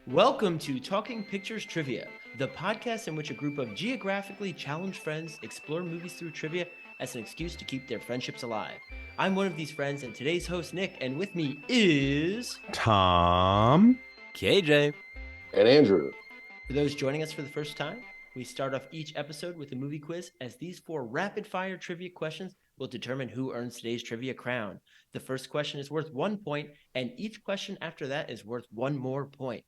Welcome to Talking Pictures Trivia, the podcast in which a group of geographically challenged friends explore movies through trivia as an excuse to keep their friendships alive. I'm one of these friends and today's host, Nick, and with me is Tom, KJ, and Andrew. For those joining us for the first time, we start off each episode with a movie quiz, as these 4 rapid-fire trivia questions will determine who earns today's trivia crown. The first question is worth 1 point, and each question after that is worth 1 more point.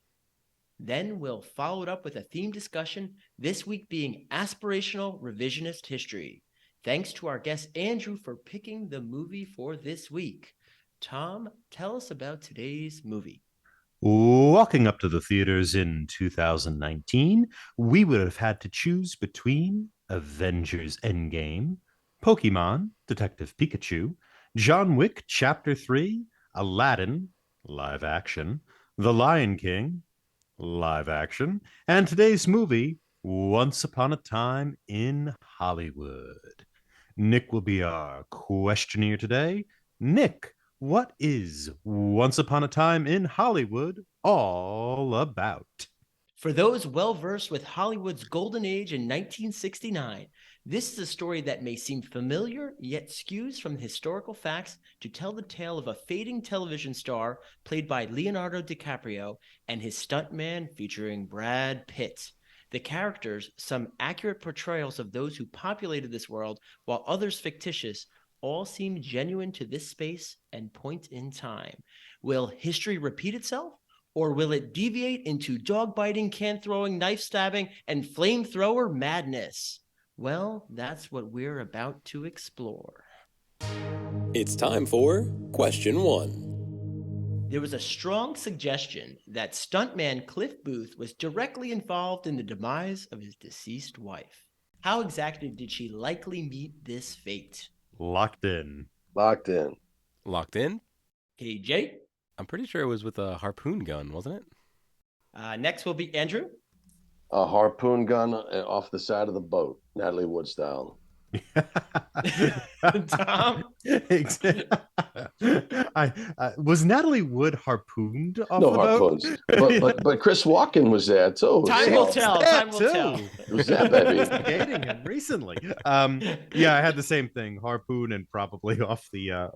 Then we'll follow it up with a theme discussion, this week being aspirational revisionist history. Thanks to our guest Andrew for picking the movie for this week. Tom, tell us about today's movie. walking up to the theaters in 2019, we would have had to choose between Avengers Endgame, Pokemon, Detective Pikachu, John Wick Chapter 3, Aladdin, live action, The Lion King, live action, and today's movie, Once Upon a Time in Hollywood. Nick will be our questionnaire today. Nick, what is Once Upon a Time in Hollywood all about? For those well-versed with Hollywood's golden age in 1969, this is a story that may seem familiar, yet skews from historical facts to tell the tale of a fading television star played by Leonardo DiCaprio and his stuntman featuring Brad Pitt. The characters, some accurate portrayals of those who populated this world, while others fictitious, all seem genuine to this space and point in time. Will history repeat itself? Or will it deviate into dog-biting, can-throwing, knife-stabbing, and flamethrower madness? Well, that's what we're about to explore. it's time for question 1. There was a strong suggestion that stuntman Cliff Booth was directly involved in the demise of his deceased wife. How exactly did she likely meet this fate? Locked in. Locked in. Locked in? KJ? I'm pretty sure it was with a harpoon gun, wasn't it? Next will be Andrew. A harpoon gun off the side of the boat, Natalie Wood style. Tom? Was Natalie Wood harpooned off No the harpoons. But Chris Walken was there too. Time will tell. Time will tell. Who's that, baby? Dating him recently. Yeah, I had the same thing. Harpoon and probably off the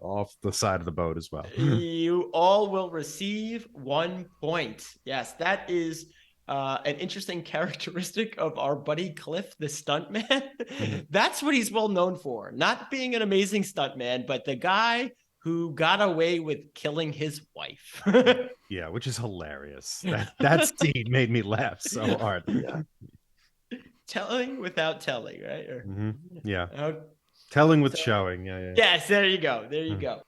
side of the boat as well. You all will receive 1 point. Yes, that is an interesting characteristic of our buddy Cliff, the stuntman. That's what he's well known for. Not being an amazing stuntman, but the guy who got away with killing his wife. Yeah, which is hilarious. That scene made me laugh so hard. Yeah. Telling without telling, right? Yeah. Telling with showing. Yeah. Yes, there you go. There you go.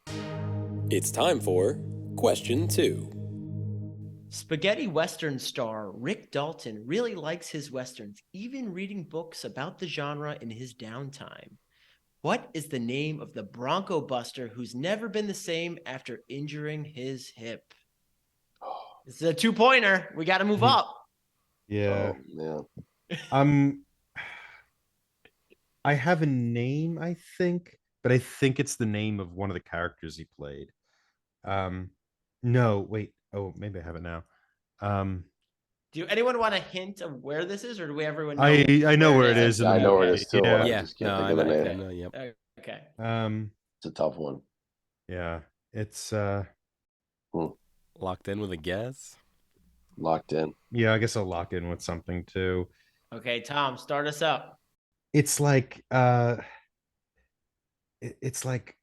It's time for question 2. Spaghetti Western star Rick Dalton really likes his Westerns, even reading books about the genre in his downtime. What is the name of the Bronco Buster who's never been the same after injuring his hip? This is a 2-pointer. We got to move up. Yeah. Oh, yeah. I have a name, I think, but I think it's the name of one of the characters he played. No, wait. Oh, maybe I have it now. Do anyone want a hint of where this is, or do we everyone know? I know where it is. I know where it is too. Yeah. I just can't think of the name. Yep. Okay. It's a tough one. Yeah, it's Locked in with a guess? Locked in. yeah, I guess I'll lock in with something too. Okay, Tom, start us up. It's like it's like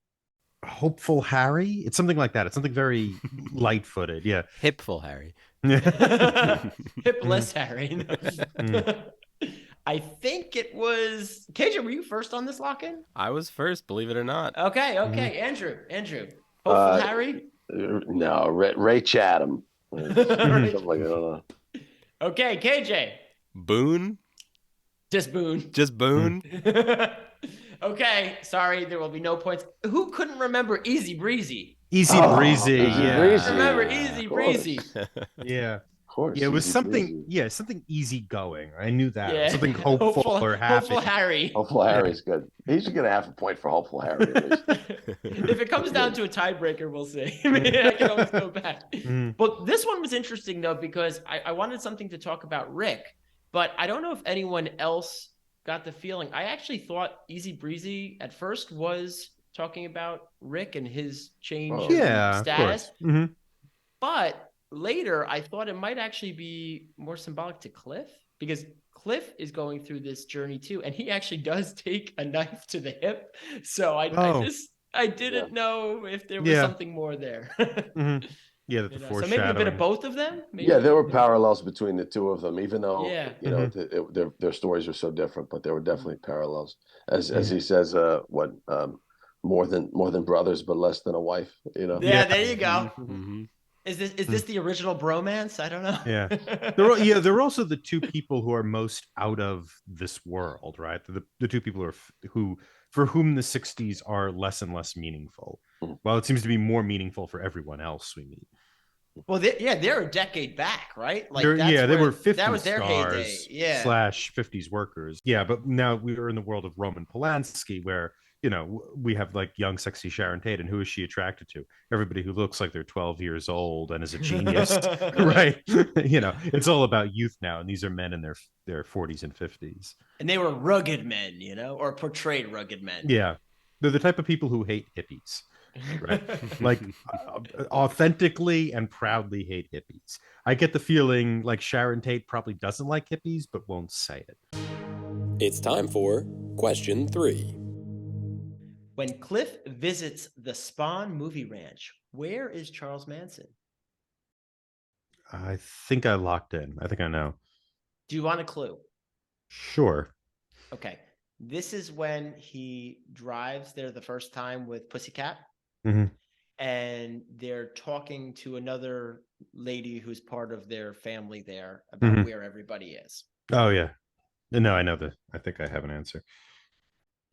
Hopeful Harry. It's something like that. It's something very light-footed. Yeah. Hipful Harry. Hipless Harry. Mm. I think it was KJ. Were you first on this lock-in? I was first, believe it or not. Okay. Andrew. Hopeful Harry. No, Ray Chatham. Something like that. Okay, KJ. Boone? Just Boone. Just Boone? Okay, sorry, there will be no points. Who couldn't remember Easy Breezy? Easy Breezy. Easy Yeah. Breezy. Remember Yeah, Easy of course. Breezy? Yeah. course. Yeah, it was easy something. breezy. Yeah, something easygoing. I knew that. Yeah. Something hopeful or happy. Hopeful Harry. Hopeful Harry's good. He should get a half a point for Hopeful Harry at least. If it comes down to a tiebreaker, we'll see. I mean, I can always go back. Mhm. But this one was interesting, though, because I wanted something to talk about Rick, but I don't know if anyone else got the feeling. I actually thought Easy Breezy at first was talking about Rick and his change Oh, in Yeah, of status. course. Mhm. But later, I thought it might actually be more symbolic to Cliff, because Cliff is going through this journey too, and he actually does take a knife to the hip. So Oh. I didn't know if there was Yeah. something more there. Mhm. Yeah, that the So maybe a bit of foreshadowing. both of them. Maybe? Yeah, there were parallels between the two of them, even though Yeah. their stories are so different, but there were definitely parallels. As Mhm. he says, more than brothers, but less than a wife. You know. Yeah, there you go. Mm-hmm. Is this the original bromance? I don't know. Yeah. They're also the two people who are most out of this world, right? The two people who for whom the 60s are less and less meaningful. Mhm. Well, it seems to be more meaningful for everyone else we meet. Well, they're a decade back, right? Like They were 50s that was their heyday. stars Yeah. slash 50s workers. Yeah, but now we are in the world of Roman Polanski, where we have like young, sexy Sharon Tate, and who is she attracted to? Everybody who looks like they're 12 years old and is a genius, right? It's all about youth now, and these are men in their 40s and 50s. And they were rugged men, or portrayed rugged men. Yeah, they're the type of people who hate hippies. Right. Like authentically and proudly hate hippies. I get the feeling like Sharon Tate probably doesn't like hippies but won't say it. It's time for question 3. When Cliff visits the Spawn movie ranch, where is Charles Manson? I think I locked in. I think I know. Do you want a clue? Sure. Okay. This is when he drives there the first time with Pussycat. Mhm. And they're talking to another lady who's part of their family there about Mhm. where everybody is. Oh yeah. No, I know I think I have an answer.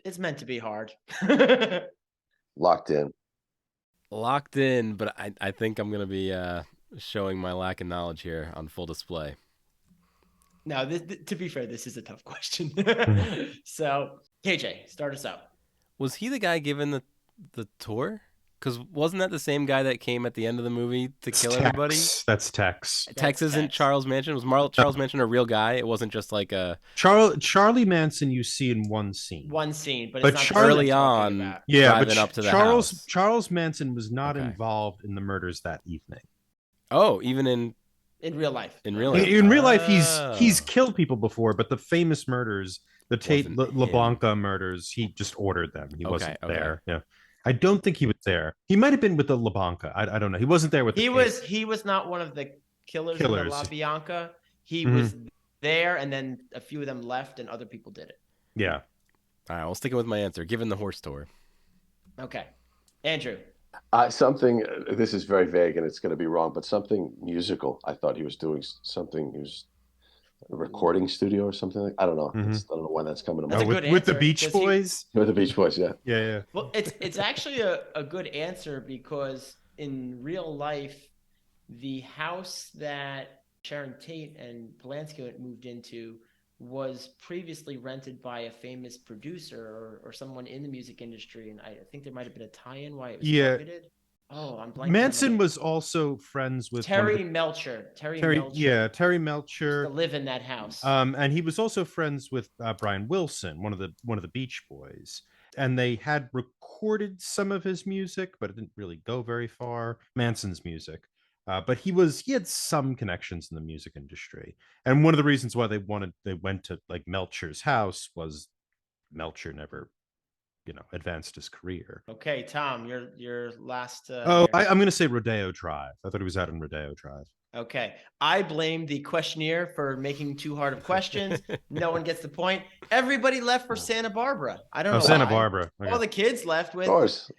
It's meant to be hard. Locked in. Locked in, but I think I'm going to be showing my lack of knowledge here on full display. Now, to be fair, this is a tough question. Mhm. So, KJ, start us out. Was he the guy given the tour? Because wasn't that the same guy that came at the end of the movie to It's kill Tex. everybody? That's Tex. Tex isn't Tex. Charles Manson. Was Charles Manson a real guy? It wasn't just like a Charlie Manson you see in one scene. One scene, but But it's not Charlie- the early one I'm talking on. about. Yeah, driving but up to the Charles house. Charles Manson was not Okay. involved in the murders that evening. Oh, even in In real life. In real life. In real life, Oh. he's killed people before, but the famous murders, the Tate Wasn't LeBlanca murders, he just ordered them. He Okay, wasn't okay. there. Yeah, I don't think he was there. He might have been with the LeBlanca. I don't know. He wasn't there with. He was not one of the killers in the La Bianca. He Mhm. was there, and then a few of them left, and other people did it. Yeah. All right, I'll stick with my answer. Given the horse tour. Okay. Andrew. Something. This is very vague, and it's going to be wrong, but something musical. I thought he was doing something. He was a recording studio or something. I don't know. Mhm. I don't know when that's coming to That's mind. a good With the answer, Beach because he- Boys. With the Beach Boys, yeah. Yeah. Well, it's actually a good answer, because in real life, the house that Sharon Tate and Polanski moved into was previously rented by a famous producer or someone in the music industry, and I think there might have been a tie-in why it was Yeah. targeted. Oh, I'm blanking. Manson was also friends with one of Terry the- Melcher. Terry Terry Melcher. Terry used to Melcher. live in that house. And he was also friends with Brian Wilson, one of the Beach Boys, and they had recorded some of his music, but it didn't really go very far. Manson's music, but he had some connections in the music industry, and one of the reasons why they went to like Melcher's house was Melcher never, advanced his career. Okay, Tom, your last. I'm here. going to say Rodeo Drive. I thought he was out in Rodeo Drive. Okay. I blame the questionnaire for making too hard of questions. No one gets the point. Everybody left for Santa Barbara. I don't know Santa why. Barbara. Okay. All the kids left Of with. course.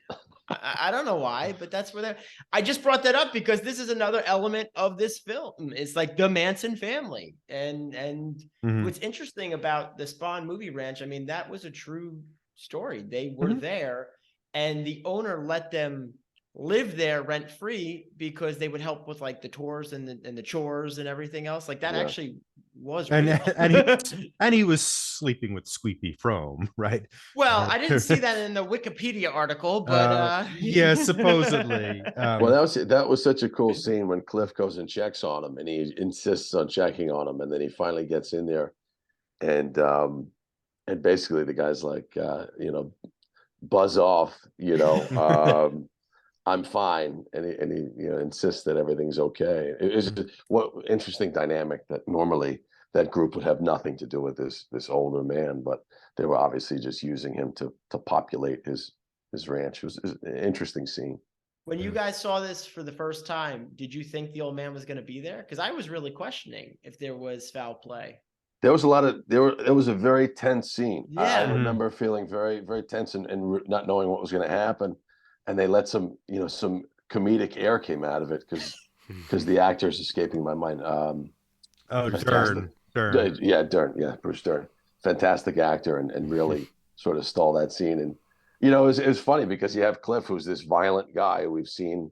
I don't know why, but that's where they're. I just brought that up because this is another element of this film. It's like the Manson family, and Mhm. what's interesting about the Spawn movie ranch, I mean, that was a true story. They were Mhm. there, and the owner let them live there rent free because they would help with like the tours and the chores and everything else. Like that Yeah. actually was And real. and he was sleeping with Squeepy Frome, right? Well, I didn't see that in the Wikipedia article, but yeah, supposedly. Well, that was such a cool scene when Cliff goes and checks on him, and he insists on checking on him, and then he finally gets in there, and basically the guy's like, buzz off, I'm fine, and he insists that everything's okay. It is what interesting dynamic that normally that group would have nothing to do with this older man, but they were obviously just using him to populate his ranch. It was an interesting scene. when you guys saw this for the first time, did you think the old man was going to be there? Because I was really questioning if there was foul play. There was it was a very tense scene. I Yeah. remember feeling very, very tense and not knowing what was going to happen. And they let some comedic air came out of it because the actor's escaping my mind. Dern. Yeah, Dern. Yeah, Bruce Dern. Fantastic actor and really sort of stole that scene. And, it was funny because you have Cliff, who's this violent guy. We've seen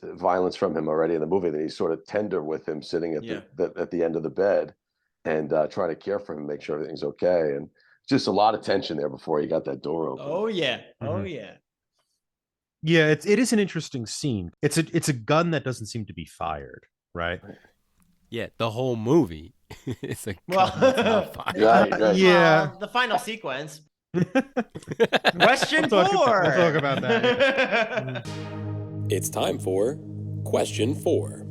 violence from him already in the movie. That he's sort of tender with him sitting at the end of the bed and trying to care for him, make sure everything's okay. And just a lot of tension there before he got that door open. Oh, yeah. Oh, yeah. Yeah, it is an interesting scene. It's a gun that doesn't seem to be fired, right? Yeah, the whole movie. It's a Well, Right. Yeah. the final sequence. Question We'll talk 4. we'll talk about that. It's time for question 4.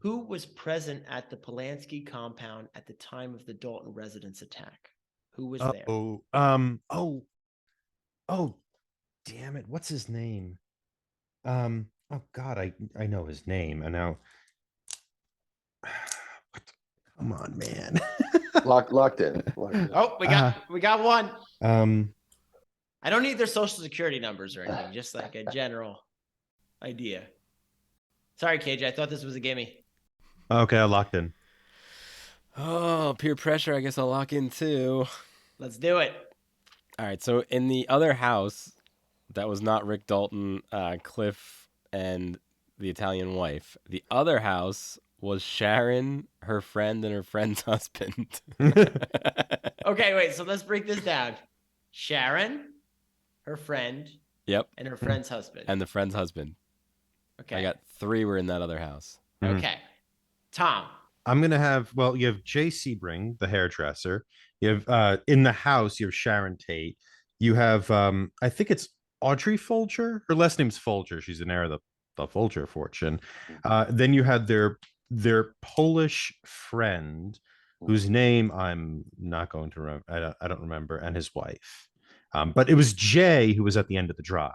Who was present at the Polanski compound at the time of the Dalton residence attack? Who was there? Damn it! What's his name? Oh God, I know his name, and now. Come on, man. Locked in. Oh, we got one. Um, I don't need their social security numbers or anything, just like a general idea. Sorry, KJ, I thought this was a gimme. okay, I locked in. Oh, peer pressure. I guess I'll lock in too. Let's do it. All right. So in the other house, that was not Rick Dalton, Cliff, and the Italian wife. The other house was Sharon, her friend, and her friend's husband. Okay, wait, so let's break this down. Sharon, her friend, Yep. and her friend's husband. And the friend's husband. Okay. I got 3 were in that other house. Okay. Tom. I'm gonna have you have Jay Sebring, the hairdresser. You have in the house you have Sharon Tate. You have I think it's Audrey Folger. Her last name's Folger. She's an heir of the Folger fortune. Then you had their Polish friend, whose name I'm not going to remember. I don't remember, and his wife. But it was Jay who was at the end of the drive.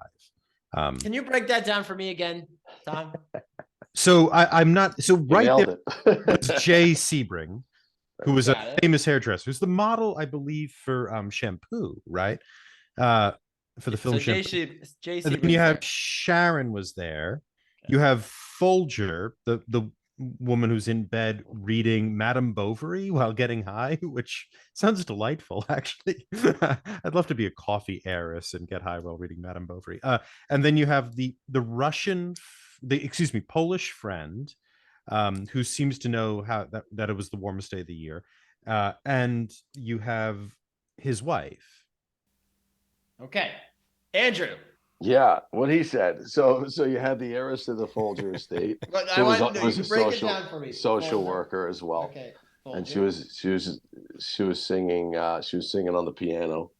Can you break that down for me again, Tom? So I'm not. So right Nailed there, it. it's Jay Sebring, who was Got a it. famous hairdresser. Who's the model, I believe, for shampoo, right? For the film So Shampoo. Jay And then Sebring's you have there. Sharon was there. You have Folger, the woman who's in bed reading Madame Bovary while getting high, which sounds delightful, actually. I'd love to be a coffee heiress and get high while reading Madame Bovary. And then you have the Polish friend, who seems to know how that it was the warmest day of the year. And you have his wife. Okay. Andrew. Yeah, what he said. So you had the heiress of the Folger estate. But who was you a break it down for me. social Folger. worker as well. Okay. And Folger. she was singing on the piano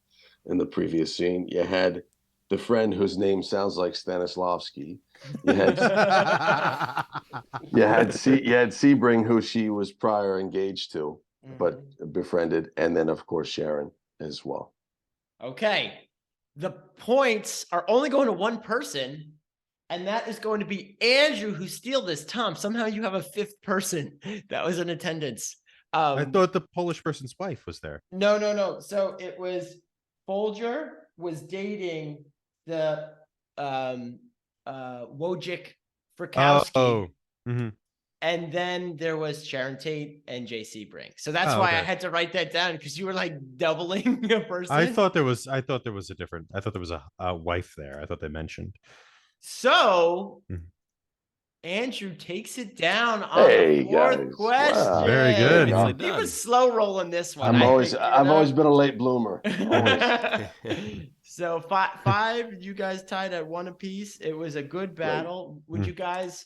in the previous scene. You had the friend whose name sounds like Stanislavski. You had Sebring, who she was prior engaged to, but befriended, and then of course Sharon as well. Okay. The points are only going to one person, and that is going to be Andrew, who steal this. Tom, somehow you have a 5th person that was in attendance. I thought the Polish person's wife was there. No. So it was Folger was dating the Wojciech Frykowski. And then there was Sharon Tate and Jay Sebring. So that's why I had to write that down, because you were like doubling a person. I thought there was a wife there. I thought they mentioned. So Mhm. Andrew takes it down on Hey, the fourth guys. question. Wow. Very good. There you Nicely go. He done. was slow rolling this one. I've always been a late bloomer. Always. So five, you guys tied at one apiece. It was a good battle. Would Mm. you guys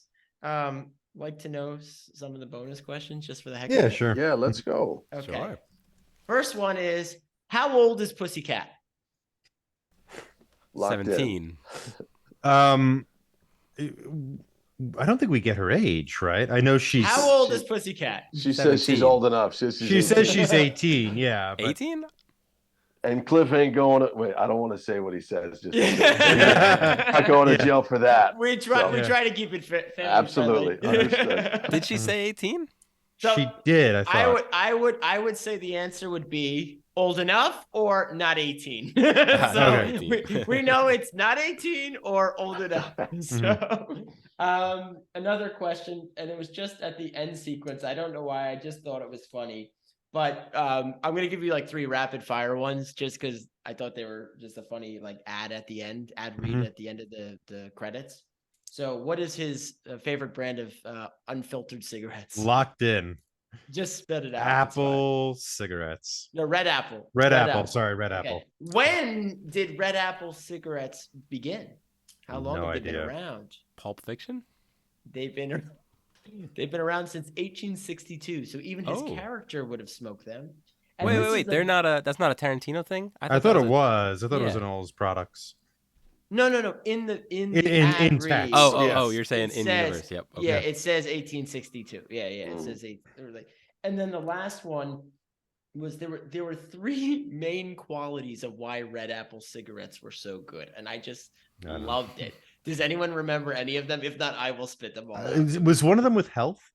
like to know some of the bonus questions just for the heck of Yeah, it? sure. Yeah, let's go. Okay. Sure. First one is, how old is Pussycat? Locked in. 17. I don't think we get her age, right? I know she's. How old is Pussycat? She says she's 17. old enough. She says she's 18. Yeah. But 18? And Cliff ain't going. Wait, I don't want to say what he says. Just Yeah. not going to Yeah. jail for that. We try So- we Yeah. try to keep it family Absolutely. friendly. Understood. Did she Mhm. say 18? So, she did. I thought. I would say the answer would be old enough or not 18. So Not 18. we know it's not 18 or old enough. So another question, and it was just at the end sequence. I don't know why, I just thought it was funny. But I'm gonna give you like 3 rapid fire ones just because I thought they were just a funny like ad at the end, ad read Mhm. at the end of the credits. So what is his favorite brand of unfiltered cigarettes? Locked in. Just spit it out. it's fine. Apple cigarettes. No, Red Apple. Red Apple. Sorry, Red Okay. Apple. When did Red Apple cigarettes begin? How long No have they been idea. around? Pulp Fiction? They've been around since 1862. So even his Oh. character would have smoked them. And Wait, this wait, is wait. the- They're not a. That's not a Tarantino thing. I thought that it a- was. I thought it was Yeah. in all his products. No. In the In ad text. read, Oh, Yes. you're saying it in says- universe. Yep. Okay. Yeah, it says 1862. Yeah, it Mm. says 8. And then the last one was there were 3 main qualities of why Red Apple cigarettes were so good, and I just I don't know. loved it. Does anyone remember any of them? If not, I will spit them all out. Was one of them with health?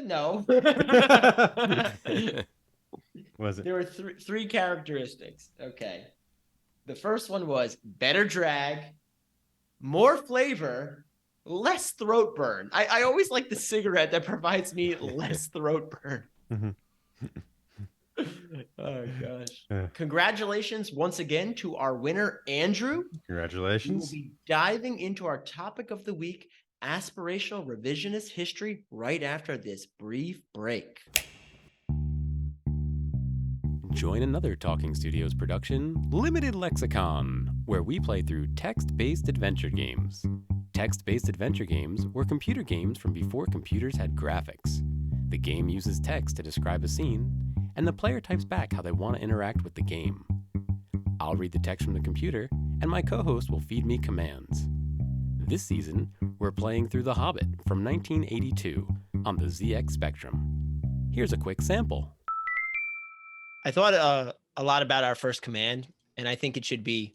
No. Was it? There were three characteristics. Okay. The first one was better drag, more flavor, less throat burn. I always like the cigarette that provides me less throat burn. Mhm. Oh gosh. Yeah. Congratulations once again to our winner, Andrew. We will Congratulations. be diving into our topic of the week, aspirational revisionist history, right after this brief break. Join another Talking Studios production, Limited Lexicon, where we play through text-based adventure games. Text-based adventure games were computer games from before computers had graphics. The game uses text to describe a scene, and the player types back how they want to interact with the game. I'll read the text from the computer, and my co-host will feed me commands. This season, we're playing through The Hobbit from 1982 on the ZX Spectrum. Here's a quick sample. I thought a lot about our first command, and I think it should be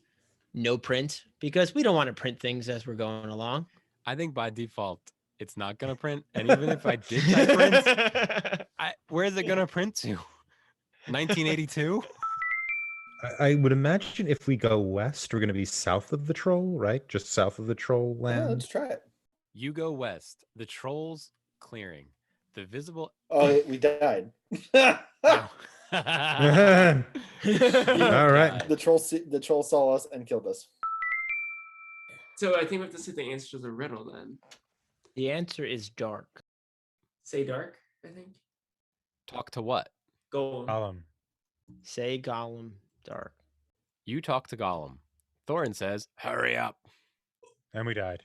no print because we don't want to print things as we're going along. I think by default, it's not going to print. And even if I did type print, where is it going to print to? 1982? I would imagine if we go west, we're going to be south of the troll, right? Just south of the troll Yeah, land. let's try it. You go west. The trolls clearing. The visible. Oh, we died. Oh. All All right. The troll saw us and killed us. So I think we have to say the answer to the riddle then. The answer is dark. Say dark, I think. Talk to what? Gold. Say Gollum dark. You talk to Gollum. Thorin says, hurry up. And we died.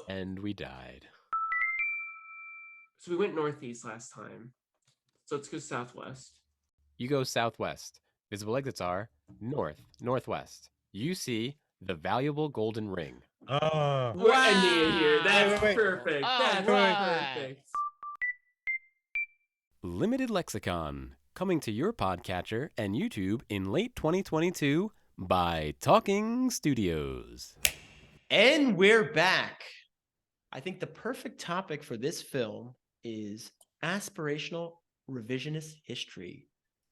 And we died. So we went northeast last time. So let's go southwest. You go southwest. Visible exits are north, northwest. You see the valuable golden ring. Oh. We're ending it here. That's Wait. perfect. All That's right. perfect. Limited Lexicon, coming to your podcatcher and YouTube in late 2022 by Talking Studios. And we're back. I think the perfect topic for this film is aspirational revisionist history.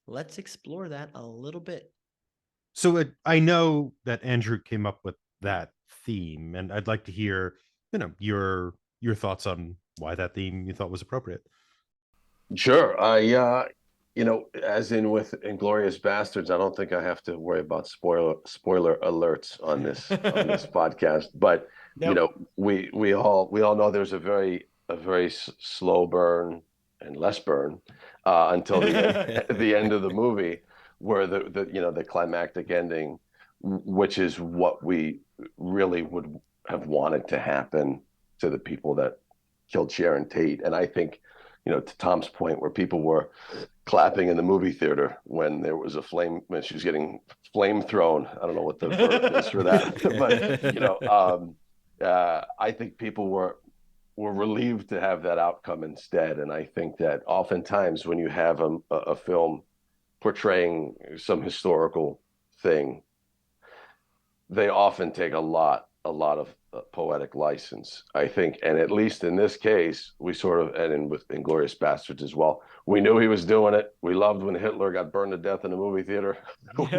Let's explore that a little bit. So I know that Andrew came up with that theme, and I'd like to hear, your thoughts on why that theme you thought was appropriate. Sure. You know, as in with Inglorious Bastards, I don't think I have to worry about spoiler alerts on this podcast. But you Nope. know, we all know there's a very slow burn and less burn until the end of the movie, where the climactic ending, which is what we really would have wanted to happen to the people that killed Sharon Tate. And I think, to Tom's point, where people were clapping in the movie theater when there was when she was getting flame thrown. I don't know what the verb is for that, but I think people were relieved to have that outcome instead. And I think that oftentimes when you have a film portraying some historical thing, they often take a lot of poetic license, I think. And at least in this case, we sort of, and with Inglorious Bastards as well, we knew he was doing it. We loved when Hitler got burned to death in a movie theater.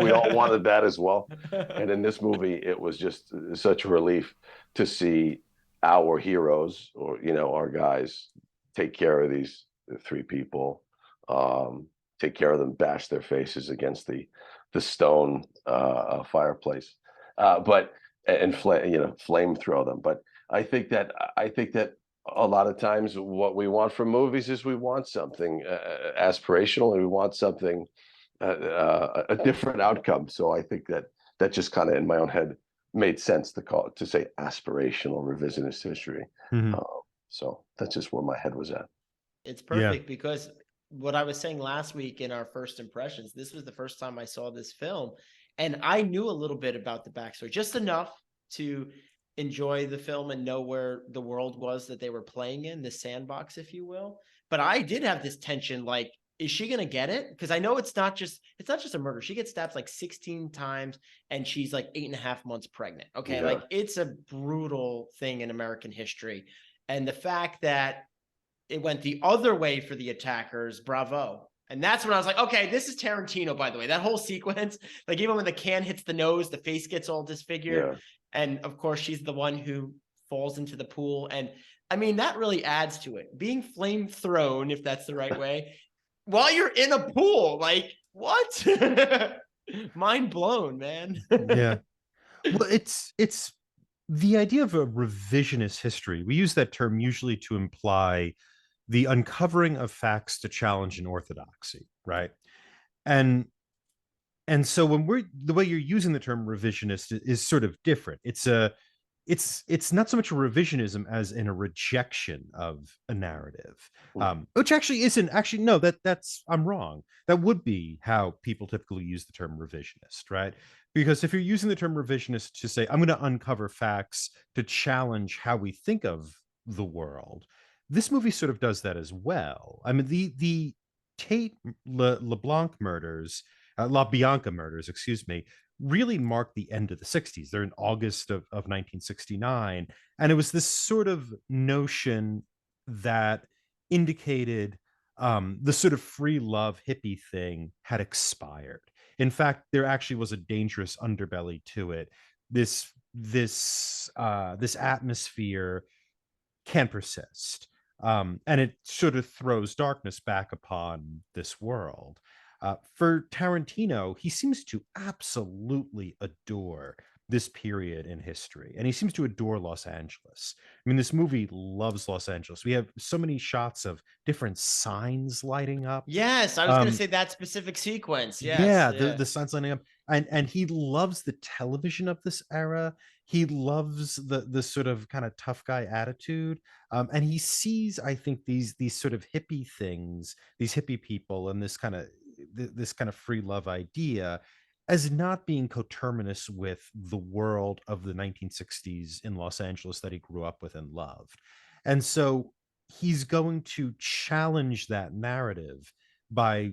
We all wanted that as well. And in this movie, it was just such a relief to see our heroes, or our guys, take care of these three people, take care of them, bash their faces against the stone fireplace, but and flame throw them. But I think that a lot of times what we want from movies is we want something aspirational, and we want something a different outcome. So I think that just kind of in my own head made sense to say aspirational revisionist history. Mhm. So that's just where my head was at. It's perfect because what I was saying last week in our first impressions, this was the first time I saw this film, and I knew a little bit about the backstory, just enough to enjoy the film and know where the world was that they were playing in, the sandbox, if you will. But I did have this tension, like, is she going to get it? Because I know it's not just a murder. She gets stabbed like 16 times and she's like 8.5 months pregnant. Okay. Yeah. Like, it's a brutal thing in American history. And the fact that it went the other way for the attackers, bravo. And that's when I was like, okay, this is Tarantino, by the way. That whole sequence, like even when the can hits the nose, the face gets all disfigured. Yeah. And of course, she's the one who falls into the pool. And I mean, that really adds to it. Being flame thrown, if that's the right way, while you're in a pool, like, what? Mind blown, man. Yeah. Well, it's the idea of a revisionist history. We use that term usually to imply the uncovering of facts to challenge an orthodoxy, right? And so when the way you're using the term revisionist is sort of different. It's not so much a revisionism as in a rejection of a narrative, which actually isn't. Actually, no, that's I'm wrong. That would be how people typically use the term revisionist, right? Because if you're using the term revisionist to say I'm going to uncover facts to challenge how we think of the world, this movie sort of does that as well. I mean, the Tate LeBlanc murders, La Bianca murders, excuse me, really marked the end of the 60s. They're in August of 1969. And it was this sort of notion that indicated the sort of free love hippie thing had expired. In fact, there actually was a dangerous underbelly to it. This atmosphere can persist. And it sort of throws darkness back upon this world. For Tarantino, he seems to absolutely adore this period in history, and he seems to adore Los Angeles. I mean, this movie loves Los Angeles. We have so many shots of different signs lighting up. Yes, I was going to say that specific sequence. Yes, yeah, the signs lighting up, and he loves the television of this era. He loves the sort of kind of tough guy attitude, and he sees, I think, these sort of hippie things, these hippie people, and this kind of free love idea as not being coterminous with the world of the 1960s in Los Angeles that he grew up with and loved. And so he's going to challenge that narrative by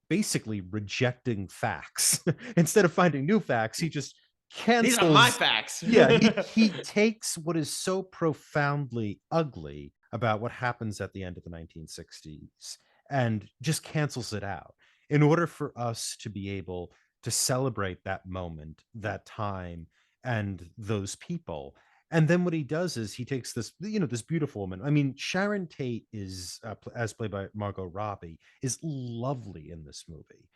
basically rejecting facts. Instead of finding new facts, he just cancels. These are my facts. Yeah, he takes what is so profoundly ugly about what happens at the end of the 1960s and just cancels it out in order for us to be able to celebrate that moment, that time, and those people. And then what he does is he takes this, this beautiful woman. I mean, Sharon Tate is, as played by Margot Robbie, is lovely in this movie.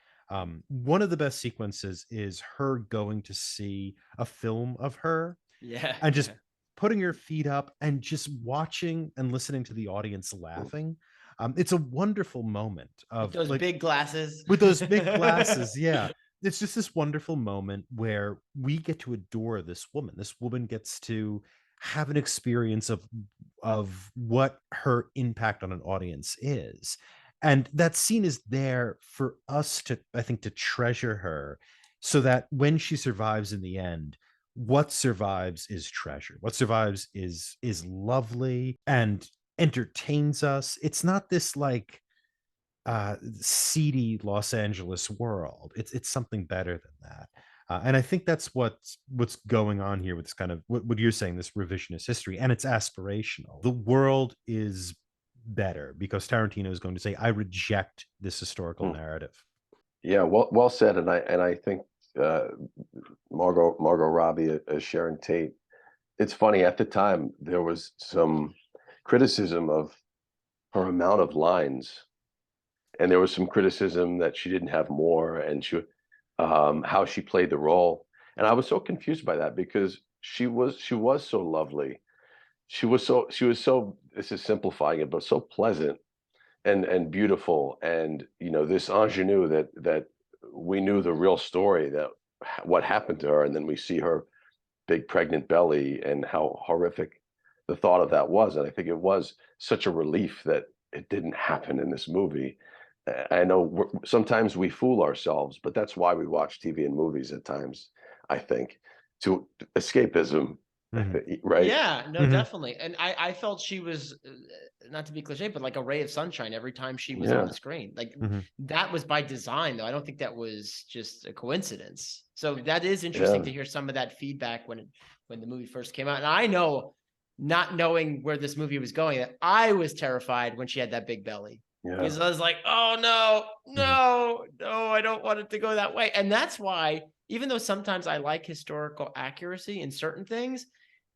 One of the best sequences is her going to see a film of her Yeah. and just putting her feet up and just watching and listening to the audience laughing. It's a wonderful moment of those big glasses. with those big glasses. Yeah. It's just this wonderful moment where we get to adore this woman. This woman gets to have an experience of what her impact on an audience is. And that scene is there for us to, I think, to treasure her, so that when she survives in the end, what survives is treasure. What survives is lovely and entertains us. It's not this like seedy Los Angeles world. It's something better than that. And I think that's what's going on here with this kind of what you're saying, this revisionist history, and it's aspirational. The world is better because Tarantino is going to say, I reject this historical narrative. Yeah, well said. And I think Margot Robbie as Sharon Tate. It's funny, at the time there was some criticism of her amount of lines, and there was some criticism that she didn't have more, and how she played the role. And I was so confused by that because she was so lovely. She was so, this is simplifying it, but so pleasant and beautiful. And this ingenue that we knew the real story, that what happened to her, and then we see her big pregnant belly and how horrific the thought of that was. And I think it was such a relief that it didn't happen in this movie. I know sometimes we fool ourselves, but that's why we watch TV and movies at times, I think, to escapism, right? Yeah, no, definitely. And I felt she was, not to be cliche, but like a ray of sunshine every time she was on the screen. Like that was by design, though. I don't think that was just a coincidence. So that is interesting to hear some of that feedback when the movie first came out. And I know, not knowing where this movie was going, that I was terrified when she had that big belly. Yeah. Because I was like, oh no, I don't want it to go that way. And that's why, even though sometimes I like historical accuracy in certain things,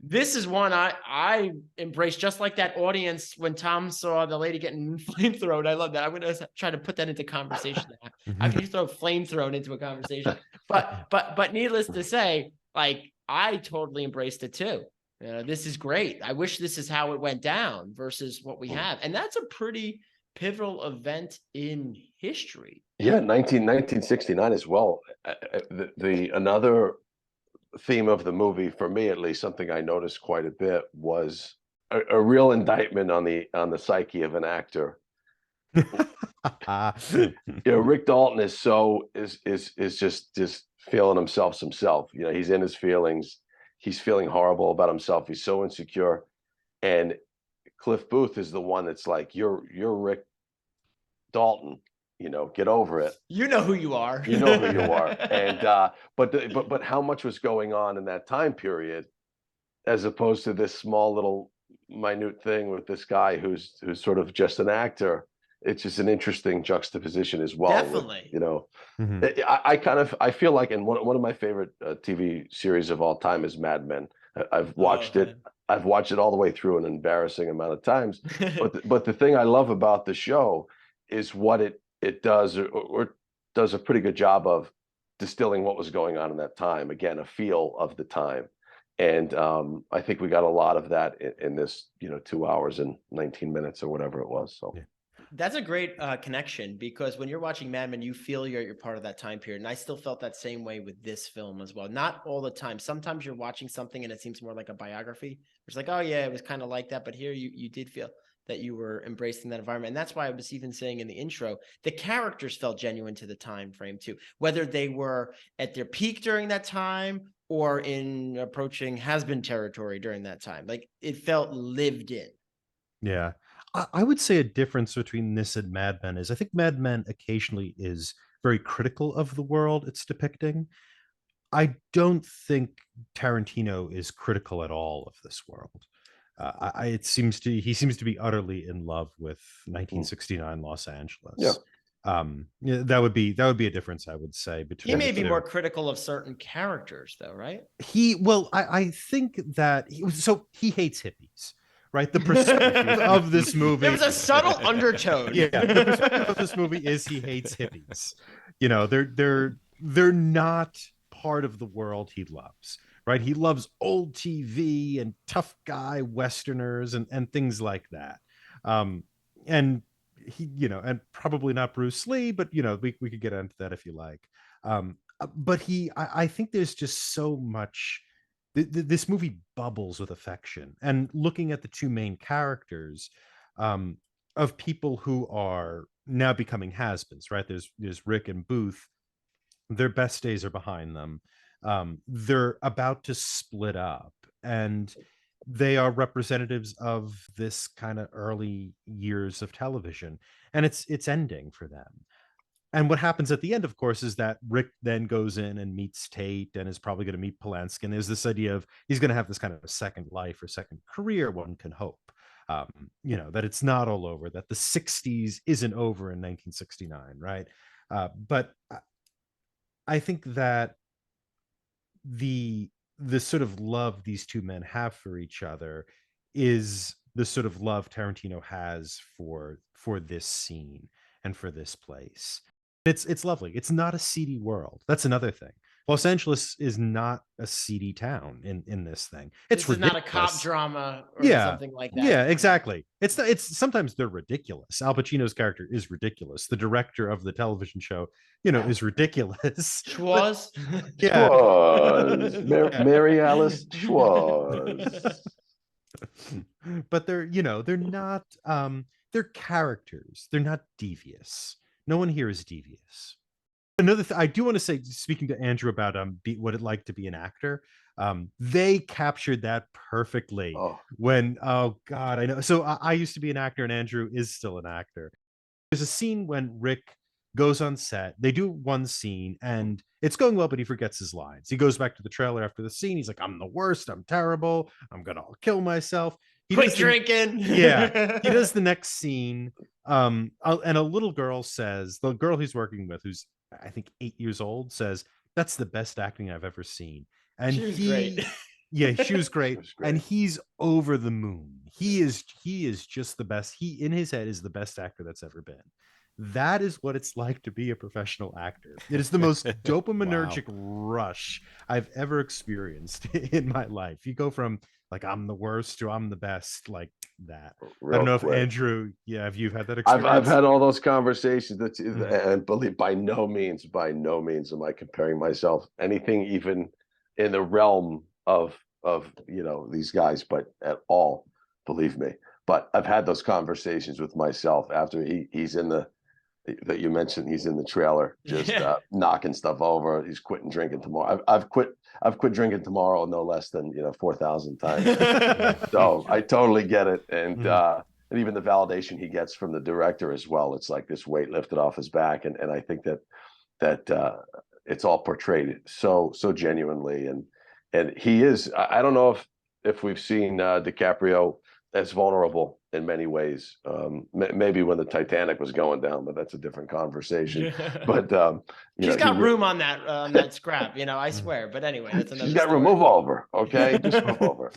this is one I embrace, just like that audience when Tom saw the lady getting flamethrown. I love that. I'm going to try to put that into conversation now. How can you throw flamethrown into a conversation? But needless to say, like, I totally embraced it too. This is great. I wish this is how it went down versus what we have. And that's a pretty pivotal event in history. Yeah, 1969 as well. The another theme of the movie, for me at least, something I noticed quite a bit, was a real indictment on the psyche of an actor. Rick Dalton is just feeling himself. He's in his feelings. He's feeling horrible about himself. He's so insecure. And Cliff Booth is the one that's like, you're Rick Dalton, get over it. You know who you are. You know who you are. And but how much was going on in that time period, as opposed to this small little minute thing with this guy who's sort of just an actor. It's just an interesting juxtaposition as well. Definitely. I feel like, and one of my favorite TV series of all time is Mad Men. I've watched it. I've watched it all the way through an embarrassing amount of times. But the thing I love about the show is what it does, or does a pretty good job of distilling what was going on in that time. Again, a feel of the time. And I think we got a lot of that in this, 2 hours and 19 minutes or whatever it was. So. Yeah. That's a great connection, because when you're watching Mad Men, you feel you're part of that time period. And I still felt that same way with this film as well. Not all the time. Sometimes you're watching something and it seems more like a biography. It's like, oh yeah, it was kind of like that. But here you did feel that you were embracing that environment. And that's why I was even saying in the intro, the characters felt genuine to the time frame too, whether they were at their peak during that time or in approaching has-been territory during that time. Like, it felt lived in. Yeah. I would say a difference between this and Mad Men is I think Mad Men occasionally is very critical of the world it's depicting. I don't think Tarantino is critical at all of this world. He seems to be utterly in love with 1969 Los Angeles. Yeah. Yeah, that would be a difference, I would say, between He may the be two. more critical of certain characters, though, right? I think that he hates hippies, right? The perspective of this movie. There was a subtle undertone. Yeah, the perspective of this movie is he hates hippies. You know, they're not part of the world he loves, right? He loves old TV and tough guy westerners and things like that. And he, and probably not Bruce Lee, but we could get into that if you like. But I think there's just so much. This movie bubbles with affection, and looking at the two main characters, of people who are now becoming has-beens, right? There's Rick and Booth. Their best days are behind them. They're about to split up, and they are representatives of this kind of early years of television, and it's ending for them. And what happens at the end, of course, is that Rick then goes in and meets Tate and is probably going to meet Polanski. And there's this idea of he's going to have this kind of a second life or second career, one can hope. That it's not all over, that the 60s isn't over in 1969, right? But I think that the sort of love these two men have for each other is the sort of love Tarantino has for this scene and for this place. It's lovely. It's not a seedy world. That's another thing. Los Angeles is not a seedy town in this thing. It's This is not a ridiculous. cop drama or Yeah. something like that. Yeah, exactly. It's sometimes they're ridiculous. Al Pacino's character is ridiculous. The director of the television show, is ridiculous. Schwartz. Yeah. Schwartz. Mary Alice Schwartz. But they're not they're characters. They're not devious. No one here is devious. Another thing I do want to say, speaking to Andrew about what it like to be an actor, they captured that perfectly. Oh God, I know. So I used to be an actor, and Andrew is still an actor. There's a scene when Rick goes on set. They do one scene, and it's going well, but he forgets his lines. He goes back to the trailer after the scene. He's like, "I'm the worst. I'm terrible. I'm gonna kill myself." Quit drinking. Yeah, he does the next scene. And a little girl says, the girl he's working with, who's I think 8 years old, says, "That's the best acting I've ever seen." And She was great. Yeah, she was great. She was great. And he's over the moon. He is just the best. He in his head is the best actor that's ever been. That is what it's like to be a professional actor. It is the most dopaminergic rush I've ever experienced in my life. You go from like I'm the worst to I'm the best, like that. I don't know if Andrew, if you've had that experience. I've had all those conversations. And believe by no means am I comparing myself anything even in the realm of these guys, but at all, believe me. But I've had those conversations with myself after he's in that you mentioned, he's in the trailer, just knocking stuff over. He's quitting drinking tomorrow. I've quit drinking tomorrow no less than 4,000 times. So I totally get it, and even the validation he gets from the director as well. It's like this weight lifted off his back, and I think that it's all portrayed so genuinely, and he is. I don't know if we've seen DiCaprio as vulnerable in many ways. Maybe when the Titanic was going down, but that's a different conversation. But She's got room on that scrap, I swear. But anyway, that's another. She's got room. Move over, okay? Just move over.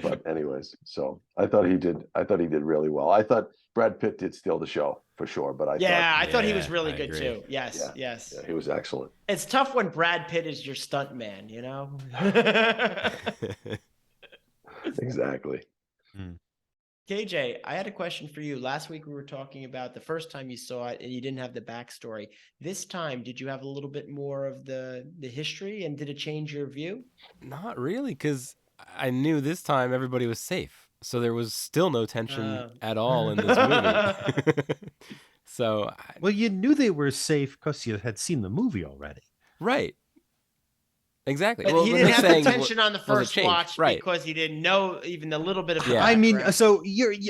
But anyways, so I thought he did really well. I thought Brad Pitt did steal the show for sure, but I thought he was really I good agree. too. Yes. Yeah, he was excellent. It's tough when Brad Pitt is your stunt man, Exactly. KJ, I had a question for you. Last week we were talking about the first time you saw it and you didn't have the backstory. This time, did you have a little bit more of the history, and did it change your view? Not really, because I knew this time everybody was safe. So there was still no tension at all in this movie. So, well, you knew they were safe because you had seen the movie already. Right. Exactly. But well, he didn't have the tension on the first watch because he didn't know even a little bit of. Yeah. I mean, so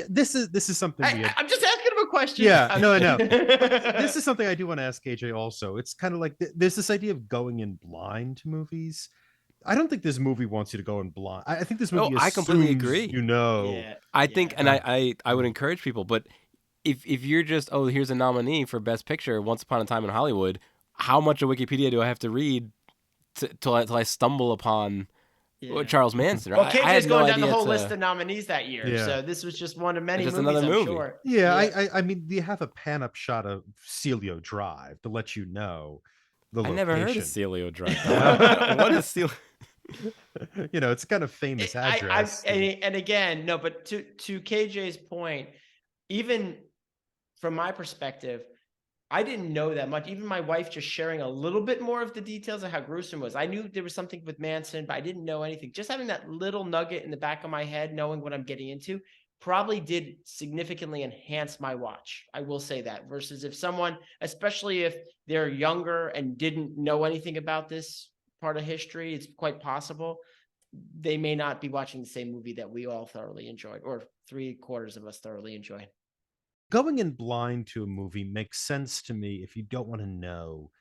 this is something. I'm just asking him a question. Yeah, no. This is something I do want to ask KJ also. It's kind of like there's this idea of going in blind to movies. I don't think this movie wants you to go in blind. I think this movie. I completely agree. Yeah. I think, and I would encourage people, but if you're just, oh, here's a nominee for Best Picture, Once Upon a Time in Hollywood, how much of Wikipedia do I have to read till I stumble upon Charles Manson? Well, I KJ's had no going down the idea whole to- list of nominees that year, Yeah. so this was just one of many Just movies. another I'm movie. sure. Yeah, I mean, you have a pan-up shot of Celio Drive to let you know the I location. never heard of Celio Drive. What is Celio? You know, it's a kind of famous address. And again, no, but to KJ's point, even from my perspective, I didn't know that much. Even my wife just sharing a little bit more of the details of how gruesome it was. I knew there was something with Manson, but I didn't know anything. Just having that little nugget in the back of my head, knowing what I'm getting into, probably did significantly enhance my watch. I will say that, versus if someone, especially if they're younger and didn't know anything about this part of history, it's quite possible they may not be watching the same movie that we all thoroughly enjoyed, or 3/4 of us thoroughly enjoyed. Going in blind to a movie makes sense to me if you don't want to know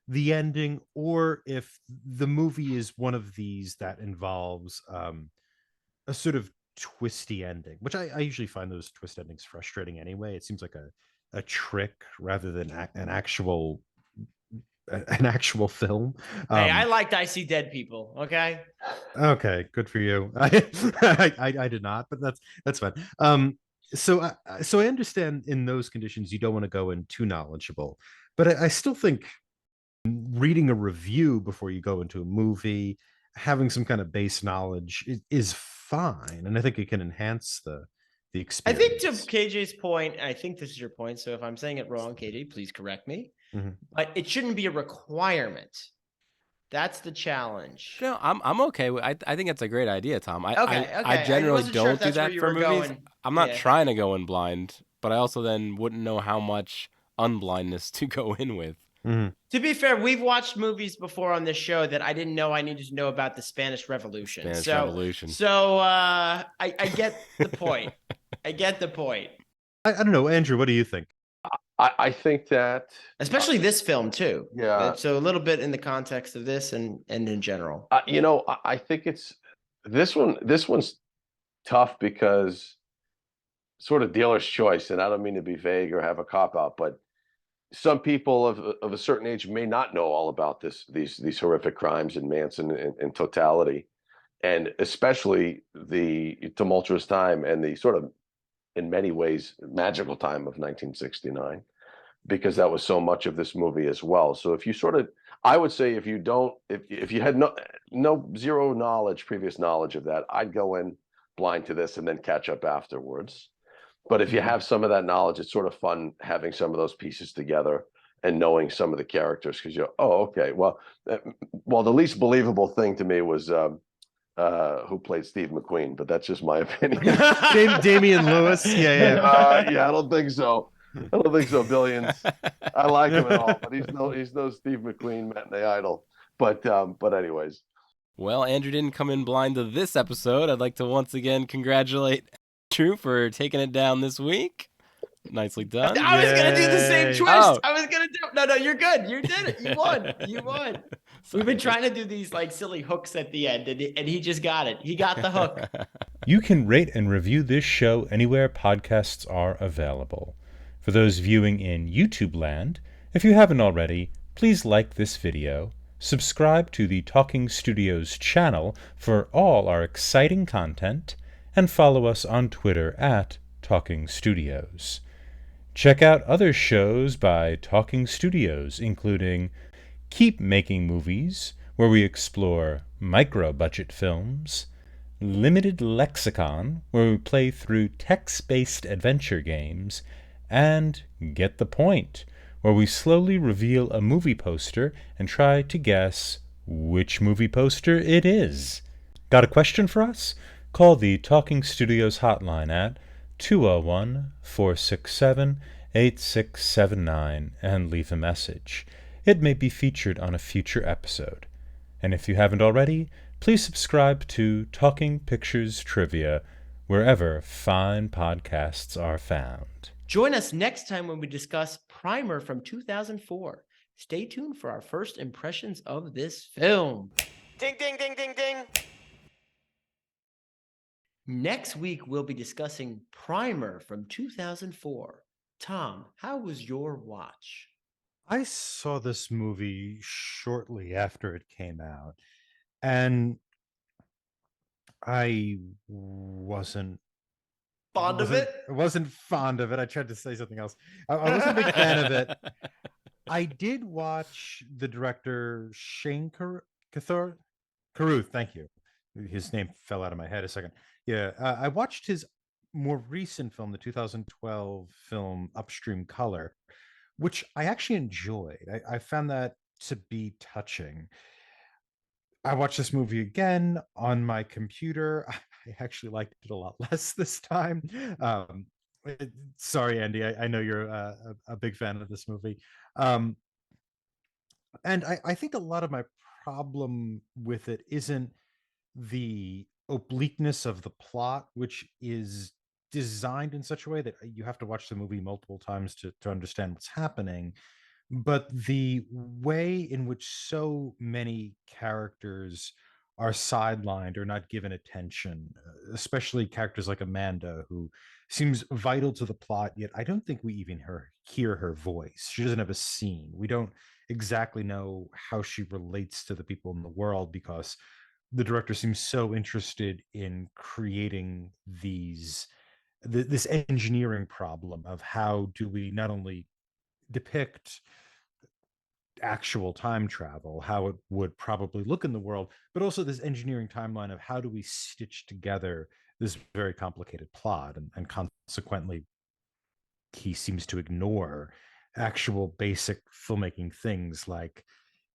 the ending, or if the movie is one of these that involves a sort of twisty ending, which I usually find those twist endings frustrating anyway. It seems like a trick rather than an actual film. Hey, I liked I See Dead People. Okay. Okay, good for you. I did not, but that's fine. So I understand in those conditions you don't want to go in too knowledgeable, but I still think reading a review before you go into a movie, having some kind of base knowledge is fine, and I think it can enhance the I experience. think to KJ's point, I think this is your point. So if I'm saying it wrong, KJ, please correct me. But it shouldn't be a requirement. That's the challenge. No, I'm okay with. I think it's a great idea, Tom. I I generally wasn't sure if don't do that's where that you for were movies. going. I'm not Yeah. trying to go in blind, but I also then wouldn't know how much unblindness to go in with. To be fair, we've watched movies before on this show that I didn't know I needed to know about the Spanish Revolution. Revolution. So I get the point. I get the point. I don't know, Andrew. What do you think? I think that, Especially this film too. Yeah. So a little bit in the context of this and in general. I think it's this one. This one's tough because sort of dealer's choice, and I don't mean to be vague or have a cop out, but some people of a certain age may not know all about these horrific crimes in Manson in totality, and especially the tumultuous time and the sort of, in many ways, magical time of 1969, because that was so much of this movie as well. So if you sort of, I would say if you had zero previous knowledge of that, I'd go in blind to this and then catch up afterwards. But if you have some of that knowledge, it's sort of fun having some of those pieces together and knowing some of the characters, because you're, oh, okay. Well, the least believable thing to me was who played Steve McQueen, but that's just my opinion. Damian Lewis. Yeah. I don't think so. I don't think so. Billions. I like him at all, but he's no Steve McQueen matinee idol. But anyways. Well, Andrew didn't come in blind to this episode. I'd like to once again congratulate Andrew for taking it down this week. Nicely done. I was gonna do the same Yay. twist. Oh. I was gonna do no, you're good. You did it. You won. You won. We've been trying to do these like silly hooks at the end, and he just got it. He got the hook. You can rate and review this show anywhere podcasts are available. For those viewing in YouTube land, if you haven't already, please like this video, subscribe to the Talking Studios channel for all our exciting content, and follow us on Twitter at Talking Studios. Check out other shows by Talking Studios, including Keep Making Movies, where we explore micro-budget films, Limited Lexicon, where we play through text-based adventure games, and Get the Point, where we slowly reveal a movie poster and try to guess which movie poster it is. Got a question for us? Call the Talking Studios hotline at 201-467-8679 and leave a message. It may be featured on a future episode. And if you haven't already, please subscribe to Talking Pictures Trivia wherever fine podcasts are found. Join us next time when we discuss Primer from 2004. Stay tuned for our first impressions of this film. Ding, ding, ding, ding, ding. Next week, we'll be discussing Primer from 2004. Tom, how was your watch? I saw this movie shortly after it came out, and I Fond of it? wasn't fond of it. I tried to say something else. I wasn't a big fan of it. I did watch the director Shane Carruth. Thank you. His name fell out of my head a second. Yeah, I watched his more recent film, the 2012 film Upstream Color, which I actually enjoyed. I found that to be touching. I watched this movie again on my computer. I actually liked it a lot less this time. Sorry, Andy. I know you're a big fan of this movie. Um, and I think a lot of my problem with it isn't the obliqueness of the plot, which is designed in such a way that you have to watch the movie multiple times to understand what's happening, but the way in which so many characters are sidelined or not given attention, especially characters like Amanda, who seems vital to the plot, yet I don't think we even hear her voice. She doesn't have a scene. We don't exactly know how she relates to the people in the world because the director seems so interested in creating this engineering problem of how do we not only depict actual time travel, how it would probably look in the world, but also this engineering timeline of how do we stitch together this very complicated plot, and consequently he seems to ignore actual basic filmmaking things like,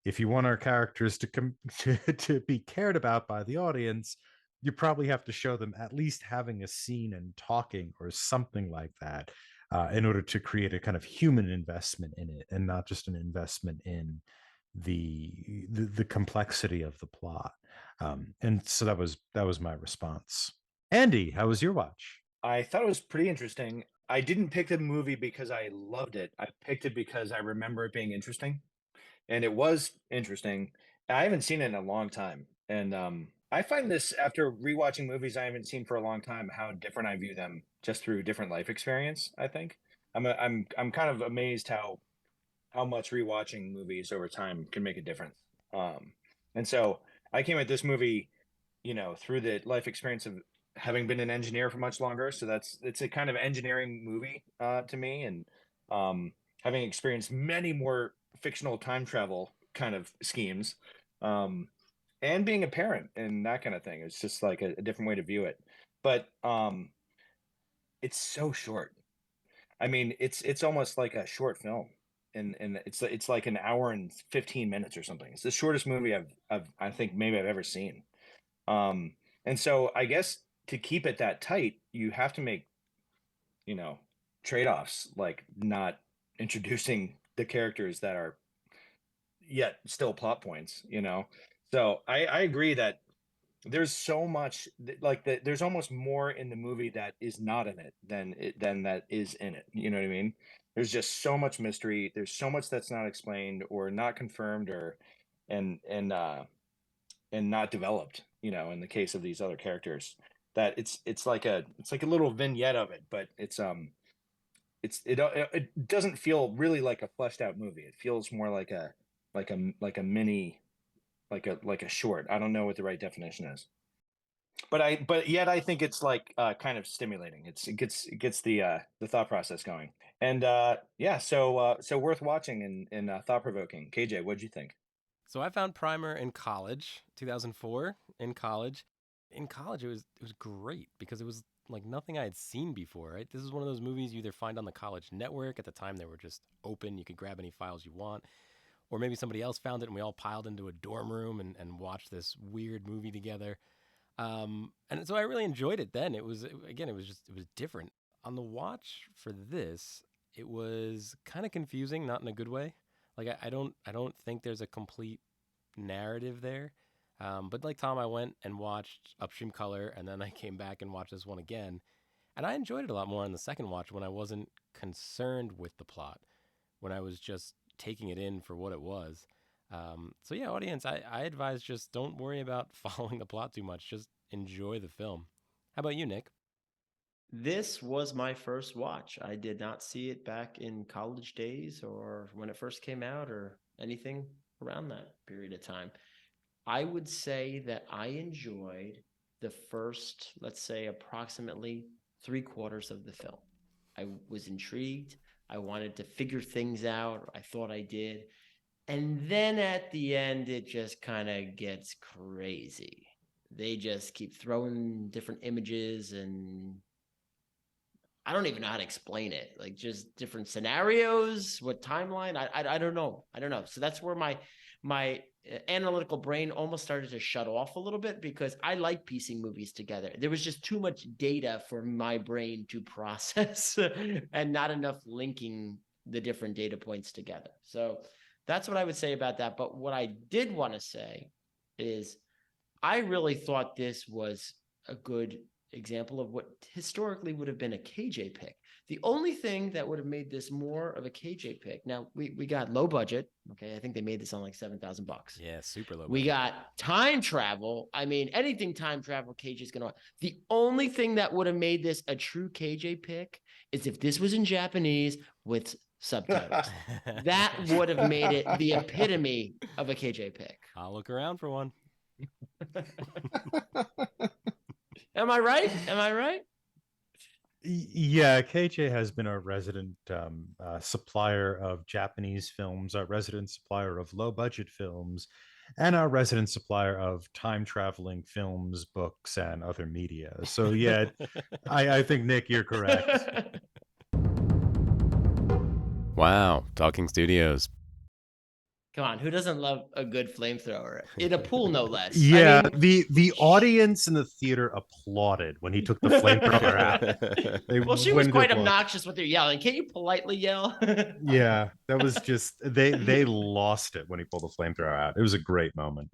if you want our characters to be cared about by the audience, you probably have to show them at least having a scene and talking or something like that, in order to create a kind of human investment in it, and not just an investment in the complexity of the plot. And so that was my response. Andy, how was your watch? I thought it was pretty interesting. I didn't pick the movie because I loved it. I picked it because I remember it being interesting, and it was interesting. I haven't seen it in a long time, and I find this after rewatching movies I haven't seen for a long time, how different I view them just through different life experience. I think I'm kind of amazed how much rewatching movies over time can make a difference. Um, and so I came at this movie, through the life experience of having been an engineer for much longer. So it's a kind of engineering movie to me, and having experienced many more fictional time travel kind of schemes, um, and being a parent and that kind of thing. It's just like a different way to view it. But it's so short. I mean, it's almost like a short film, and it's like an hour and 15 minutes or something. It's the shortest movie I think maybe I've ever seen. Um, and so I guess to keep it that tight, you have to make, you know, trade-offs, like not introducing the characters that are yet still plot points. So I agree that there's so much there's almost more in the movie that is not in it than that is in it. You know what I mean? There's just so much mystery. There's so much that's not explained or not confirmed or and and uh and not developed, in the case of these other characters. That it's like a little vignette of it, but it doesn't feel really like a fleshed out movie. It feels more like a mini, like a short. I don't know what the right definition is. But yet I think it's like kind of stimulating. It gets the thought process going. And yeah, so worth watching and thought provoking. KJ, what'd you think? So I found Primer in college, 2004, in college. In college, it was great because it was like nothing I had seen before. Right, this is one of those movies you either find on the college network. At the time, they were just open; you could grab any files you want, or maybe somebody else found it and we all piled into a dorm room and watched this weird movie together. And so I really enjoyed it then. Again, it was different. On the watch for this, it was kind of confusing, not in a good way. Like I don't think there's a complete narrative there. But like Tom, I went and watched Upstream Color, and then I came back and watched this one again, and I enjoyed it a lot more on the second watch when I wasn't concerned with the plot, when I was just taking it in for what it was. So yeah, audience, I advise just don't worry about following the plot too much. Just enjoy the film. How about you, Nick? This was my first watch. I did not see it back in college days or when it first came out or anything around that period of time. I would say that I enjoyed the first, let's say, approximately 3/4 of the film. I was intrigued. I wanted to figure things out. I thought I did. And then at the end, it just kind of gets crazy. They just keep throwing different images and I don't even know how to explain it. Like just different scenarios, what timeline? I don't know. I don't know. So that's where my analytical brain almost started to shut off a little bit because I like piecing movies together. There was just too much data for my brain to process and not enough linking the different data points together. So that's what I would say about that. But what I did want to say is I really thought this was a good example of what historically would have been a KJ pick. The only thing that would have made this more of a KJ pick. Now we got low budget. Okay. I think they made this on like $7,000. Yeah, super low. We got time travel. I mean, anything time travel, KJ is going to. The only thing that would have made this a true KJ pick is if this was in Japanese with subtitles. That would have made it the epitome of a KJ pick. I'll look around for one. Am I right? Am I right? Yeah, KJ has been our resident supplier of Japanese films, our resident supplier of low budget films, and our resident supplier of time traveling films, books, and other media. So yeah, I think Nick, you're correct. Wow, Talking Studios. Come on, who doesn't love a good flamethrower in a pool, no less? Yeah, I mean, the audience in the theater applauded when he took the flamethrower out. They well, she was went quite applause. obnoxious with her yelling. Can you politely yell? Yeah, that was just they lost it when he pulled the flamethrower out. It was a great moment.